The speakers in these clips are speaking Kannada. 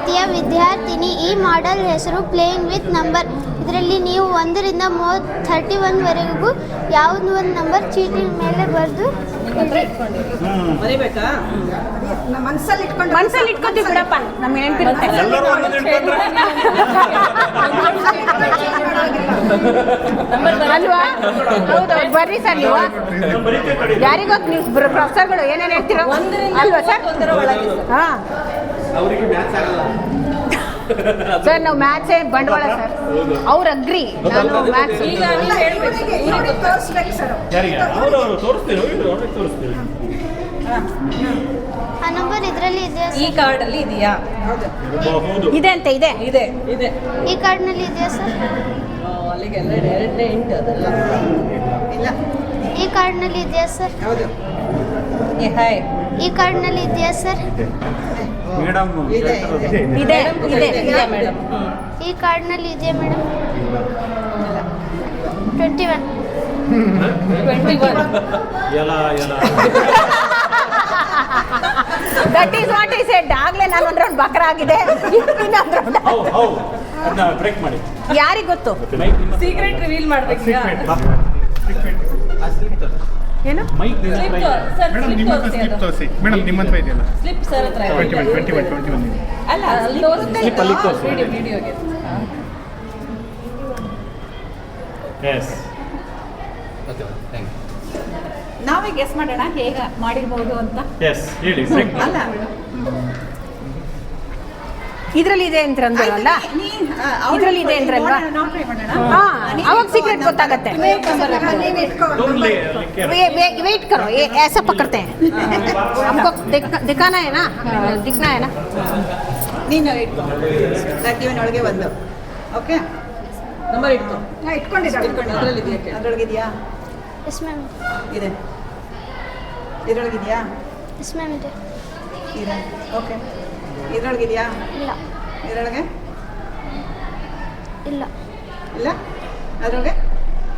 ತರಗತಿಯ ವಿದ್ಯಾರ್ಥಿನಿ. ಈ ಮಾಡೆಲ್ ಹೆಸರು ಪ್ಲೇಯಿಂಗ್ ವಿತ್ ನಂಬರ್. ಇದರಲ್ಲಿ ನೀವು 1 ರಿಂದ 31 ವರೆಗೂ ಯಾವುದೋ ಒಂದು ನಂಬರ್ ಚೀಟಿ ಮೇಲೆ ಬರೆದು ಬರಿಬೇಕಾ? ಮನಸ್ಸಲ್ಲಿ ಇಟ್ಕೊಂತೀವಿ ಬಿಡಪ್ಪ, ನಮ್ಗೆ ನೆನಪಿರುತ್ತೆ. ಅಲ್ವಾ? ಹೌದು, ಬರ್ರಿ ಸರ್. ನೀವು ಯಾರಿಗೊತ್ತು ನೀವು ಪ್ರೊಫೆಸರ್ಗಳು ಏನೇನು ಹೇಳ್ತೀರೋ ಅಲ್ವಾ ಸರ್? ಹಾಂ ಸರ್, ನಾವು ಮ್ಯಾಥ್ಸೇ ಬಂಡವಾಳ ಸರ್. ಅವ್ರು ಅಗ್ರಿ, ನಾನು ಮ್ಯಾಥ್ಸ್. ಆ ನಂಬರ್ ಇದರಲ್ಲಿ ಇದೆಯಾ? ಈ ಕಾರ್ಡಲ್ಲಿ ಇದೆಯಾ? ಇದೆ ಅಂತ ಇದೆ. ಇದೆ ಇದೆ. ಈ ಕಾರ್ಡ್ನಲ್ಲಿ ಇದೆಯಾ ಸರ್? ಅಲ್ಲಿಗೆಲ್ಲ ಡೈರೆಕ್ಟೇ ಉಂಟು ಅದೆಲ್ಲ. ಇಲ್ಲ. ಈ ಕಾರ್ಡ್ನಲ್ಲಿ ಇದೆಯಾ ಸರ್? ಹೌದು. ಹಾಯ್. ಈ ಕಾರ್ಡ್ನಲ್ಲಿ ಇದೆಯಾ ಸರ್? ಮೇಡಮ್ ಇದೆ ಇದೆ ಇದೆ ಮೇಡಮ್. ಈ ಕಾರ್ಡ್ನಲ್ಲಿ ಇದೆಯಾ madam? 21. That is what he said. ಆಗ್ಲೇ ನಾನು ಒಂದು ರೌಂಡ್ ಬಕ್ರ ಆಗಿದೆ. ಬ್ರೇಕ್ ಮಾಡಿ. ಯಾರಿಗೆ ಗೊತ್ತು? ಸೀಕ್ರೆಟ್ ರಿವೀಲ್ ಮಾಡ್ಬೇಕು. ಏನು? ಸ್ಲಿಪ್ ತೋರಿಸಿ ಮೇಡಮ್. ನಿಮ್ಮ ಹತ್ರ ಇದೆಯಲ್ಲ ಸ್ಲಿಪ್ ಸರ್ ಹತ್ರ 21 ಅಲ್ಲ, ವಿಡಿಯೋಗೆ. ನಾವೇ ಗೆಸ್ ಮಾಡೋಣ ಹೇಗೆ ಮಾಡಿರ್ಬೋದು ಅಂತ. ಅಲ್ಲ, ಇದರಲ್ಲಿ ಇದೆ ಅಂದ್ರಲ್ಲ, ಇದರಲ್ಲಿ ಇದೆ ಅಂದ್ರಲ್ವಾ? ಅವಾಗ ಸೀಕ್ರೆಟ್ ಗೊತ್ತಾಗತ್ತೆ. वेट करो, ये ऐसा पकड़ते हैं. हमको दिखाना है ना, दिखना है ना. ನೀನು ಇಟ್ಕೊ. ಒಳಗೆ ಬಂದು. ಓಕೆ, ನಂಬರ್ ಇಟ್ಕೊ. ಅದರಲ್ಲಿ ಇದೆಯಾ? ಅದರೊಳಗೆ ಇದೆಯಾ? Yes ma'am. ಇದೆ. ಇದರೊಳಗೆ ಇದೆಯಾ? ಎಸ್ ಮ್ಯಾಮ್ ಇದೆ. ಇದೆ. ಓಕೆ. ಇದರೊಳಗೆ ಇದೆಯಾ? ಇಲ್ಲ. ಇದರೊಳಗೆ ಇಲ್ಲ. ಇಲ್ಲ. ಅದರೊಳಗೆ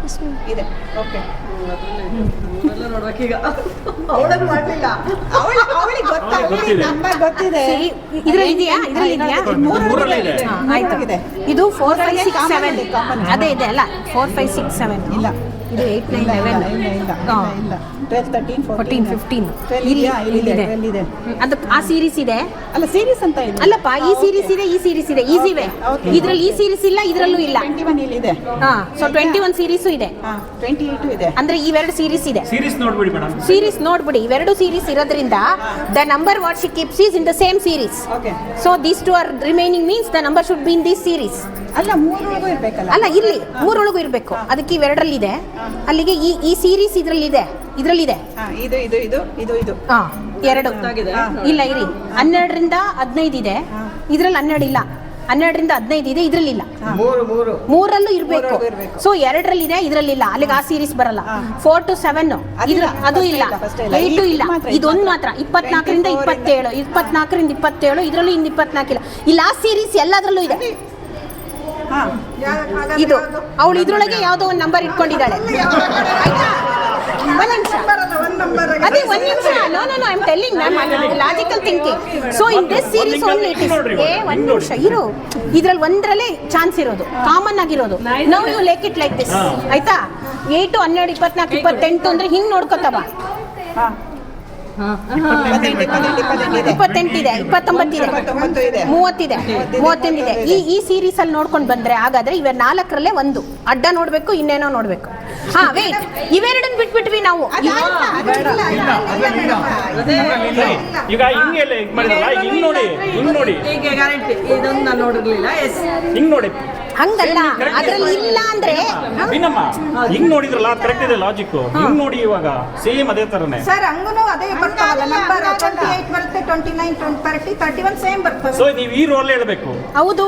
ಎಸ್ ಮ್ಯಾಮ್ ಇದೆ. ಓಕೆ. ನೋಡ್ಬೇಕೀಗ. ಅವಳನ್ನು ಮಾಡಲಿಲ್ಲ. ಅವಳಿಗೆ ಗೊತ್ತಿದೆ, ನಂಬರ್ ಗೊತ್ತಿದೆ. ಇದರಲ್ಲಿ ಇದೆಯಾ? ಇದರಲ್ಲಿ ಇದೆಯಾ? ಆಯ್ತು. ಇದು 4 5 6 7 ಅದೇ ಇದೆ ಅಲ್ಲ? 4 5 6 7 ಇಲ್ಲ. ಇದು 8 9 11 ಇಲ್ಲ 12 13 14 15 ಇದೆ. ಅದು ಆ ಸೀರೀಸ್ ಇದೆ ಅಲ್ಲ, ಸೀರೀಸ್ ಅಂತ ಇದೆ. ಅಲ್ಲಪ್ಪ, ಈ ಸೀರೀಸ್ ಇದೆ, ಈ ಸೀರೀಸ್ ಇದೆ, ಈಸಿವೆ. ಇದರಲ್ಲಿ ಈ ಸೀರೀಸ್ ಇಲ್ಲ, ಇದರಲ್ಲೂ ಇಲ್ಲ. 21 ಇಲ್ಲಿ ಇದೆ. ಹಾ, ಸೊ 21 ಸೀರೀಸು ಇದೆ. 28 ಇದೆ. ಅಂದ್ರೆ ಇವೆರಡು ಸೀರೀಸ್ ಇದೆ. ಸೀರೀಸ್ ನೋಡ್ಬಿಡಿ ಮೇಡಮ್. ಸೀರೀಸ್ ನೋಡ್ಬಿಡಿ. ಇವೆರಡು ಸೀರೀಸ್ ಇರೋದ್ರಿಂದ the number what she keeps is in the same series. Okay. So these two are remaining means the number should be in this series. ಅಲ್ಲ, ಮೂರೊಳಗೂ ಇರಬೇಕಲ್ಲ. ಅಲ್ಲ, ಇಲ್ಲಿ ಮೂರೊಳಗೂ ಇರಬೇಕು. ಅದಕ್ಕೆ ಇವೆರಡರಲ್ಲಿ ಇದೆ. ಅಲ್ಲಿಗೆ ಈ ಸೀರೀಸ್ ಇದರಲ್ಲಿದೆ, ಇದರಲ್ಲಿದೆ. ಇದು ಇದು ಇದು ಇದು ಇದು ಹಾ, ಎರಡು ಇಲ್ಲ. ಇರಿ, 12 ರಿಂದ 15 ಇದೆ. ಇದರಲ್ಲಿ 12 ಇಲ್ಲ. 12 ರಿಂದ 15 ಇದೆ, ಇದರಲ್ಲಿ ಇಲ್ಲ. ಮೂರಲ್ಲೂ ಇರಬೇಕು. ಸೊ 2ರಲ್ಲಿ ಇದೆ, ಇದರಲ್ಲಿ ಇಲ್ಲ. ಅಲ್ಲಿಗೆ ಆ ಸೀರೀಸ್ ಬರಲ್ಲ. 4 to 7 ಅದು ಇಲ್ಲ. 8 ಇಲ್ಲ. ಇದೊಂದು ಮಾತ್ರ 24 ರಿಂದ 27, 24 ರಿಂದ 27, ಇದರಲ್ಲೂ ಇನ್ನು 24 ಇಲ್ಲ. ಈ ಲಾಸ್ಟ್ ಸೀರೀಸ್ ಎಲ್ಲದರಲ್ಲೂ ಇದೆ. ಇದು ಅವಳು ಇದ್ರೊಳಗೆ ಯಾವುದೋ ಒಂದು ನಂಬರ್ ಇಟ್ಕೊಂಡಿದ್ದಾಳೆ. ಆಯ್ತಾ? ಅದೇ ಒಂದು ನಿಮಿಷ. No I am telling ma'am, logical thinking. So in this series only it is. ಒಂದು ನಿಮಿಷ ಇರು. ಇದ್ರಲ್ಲಿ ಒಂದರಲ್ಲೇ ಚಾನ್ಸ್ ಇರೋದು, ಕಾಮನ್ ಆಗಿರೋದು. Now you like it like this. ಆಯ್ತಾ? 8 12 24 28 ಅಂದ್ರೆ ಹಿಂಗ್ ನೋಡ್ಕೋತವ. 28 ಇದೆ, 29 ಇದೆ, 30 ಇದೆ, 31 ಇದೆ. ಈ ಸೀರೀಸ್ ಅಲ್ಲಿ ನೋಡ್ಕೊಂಡು ಬಂದ್ರೆ ಹಾಗಾದ್ರೆ ಇವೆ 4ರಲ್ಲೇ ಒಂದು ಅಡ್ಡ ನೋಡ್ಬೇಕು, ಇನ್ನೇನೋ ನೋಡ್ಬೇಕು. ಹಾ, ವೇಟ್, ಇವೆರಡನ್ನ ಬಿಟ್ಬಿಟ್ವಿ ನಾವು. ಈಗ ಹಿಂಗೆಲ್ಲ ಹಿಂಗ್ ನೋಡಿ, ಹಿಂಗ್ ನೋಡಿ, ಈಗ ಗ್ಯಾರಂಟಿ ಇದೊಂದು ನಾನು ನೋಡಿರ್ಲಿಲ್ಲ. ಎಸ್, ಹಿಂಗ್ ನೋಡಿ. ಹಂಗಲ್ಲ, ಅದ್ರಲ್ಲಿ ಇಲ್ಲ ಅಂದ್ರೆ ಬಿನಮ್ಮ ಹಿಂಗ್ ನೋಡಿದ್ರಲ್ಲ, ಕರೆಕ್ಟ್ ಇದೆ ಲಾಜಿಕ್. ಹಿಂಗ್ ನೋಡಿ, ಇವಾಗ ಸೇಮ್ ಅದೇ ತರನೇ ಸರ್. ಹಂಗೂ ಅದೇ ಬರ್ತಾವಲ್ಲ ನಂಬರ್. 28 ಬರುತ್ತೆ, 29 30 31 ಸೇಮ್ ಬರ್ತದೆ. ಸೊ ನೀವು ಈ ರೋಲ್ ಹೇಳ್ಬೇಕು. ಹೌದು,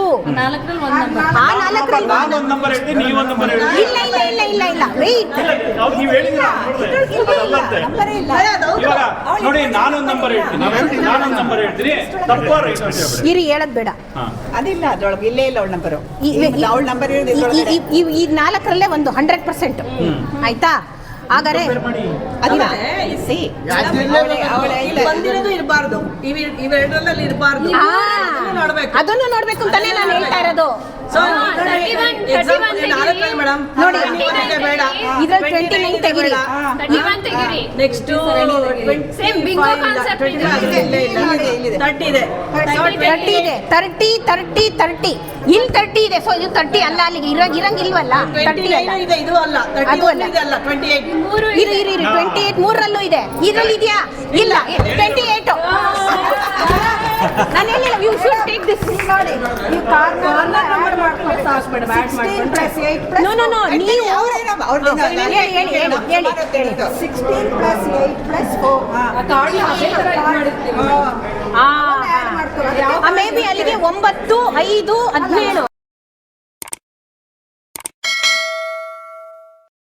ಆ 4ರಲ್ಲಿ ನಾನೊಂದು ನಂಬರ್ ಹೇಳ್ತೀನಿ, ನೀವೊಂದು ನಂಬರ್ ಹೇಳ್ತೀನಿ. ಇಲ್ಲ ಇಲ್ಲ ಇಲ್ಲ ಇಲ್ಲ ಇಲ್ಲ ವೇಟ್. ನೀವು ಹೇಳಿದ್ರೆ ಇವಾಗ ನೋಡಿ, ನಾನೊಂದು ನಂಬರ್ ಹೇಳ್ತೀನಿ, ತಪ್ಪು ರೈಟ್ ಅಂತ ಹೇಳ್ಬಿಡಿ. ಇರಿ, ಹೇಳದ್ ಬೇಡ. ಅದಿಲ್ಲ, ಅದ್ರೊಳಗೆ ಇಲ್ಲೇ ಇಲ್ಲ ಅವಳ ನಂಬರು. ಅವಳ ನಂಬರ್ ಈ 4ರಲ್ಲೇ ಒಂದು 100%. ಆಯ್ತಾ? ಹಾಗಾದ್ರೆ ಬಂದಿರೋದು ಇರಬಾರ್ದು, ಇವೆರಡರಲ್ಲಿ ಇರಬಾರ್ದು. ಅದನ್ನು ನೋಡ್ಬೇಕು ಅಂತಾನೆ ನಾನು ಹೇಳ್ತಾ ಇರೋದು. So, ಮೇಡಮ್ ನೋಡಿ ಬೇಡ ಇದ್ರಲ್ಲಿ 29 ತೆಗಿರಿ. 31 ತೆಗಿರಿ. ನೆಕ್ಸ್ಟ್ Same bingo concept ಇದೆ. 30 ಇದೆ. 30 ಇದೆ. 30 ಇಲ್ಲಿ 30 ಇದೆ. ಸೊ ಇದು 30 ಅಲ್ಲ, ಅಲ್ಲಿಗೆ ಇರಂಗಿಲ್ವಲ್ಲ. 30 ಅಲ್ಲ, ಇದೆ, ಇದು ಅಲ್ಲ. ಅದು ಅಲ್ಲ. ಇದೆ ಅಲ್ಲ 28. ಇರಿ 28 ಮೂರರಲ್ಲೂ ಇದೆ. ಇದ್ರಲ್ಲಿ ಇದೆಯಾ? ಇಲ್ಲ 28. ನಾನು ಹೇಳಿಲ್ಲ ಯು ಶುಡ್ ಟೇಕ್ ದಿಸ್. ನೋಡಿ ನೀವು ಕಾರ್ನರ್ ಆಡ್ ಮಾಡ್ಕೊಳ್ಳಿ. 16 ಪ್ಲಸ್ 8 ಪ್ಲಸ್ ನೋ ನೀವು ಹೇಳಿ 16 ಪ್ಲಸ್ 8 ಪ್ಲಸ್ 4 ಮೇ ಬಿ ಅಲ್ಲಿಗೆ 9, 5, 17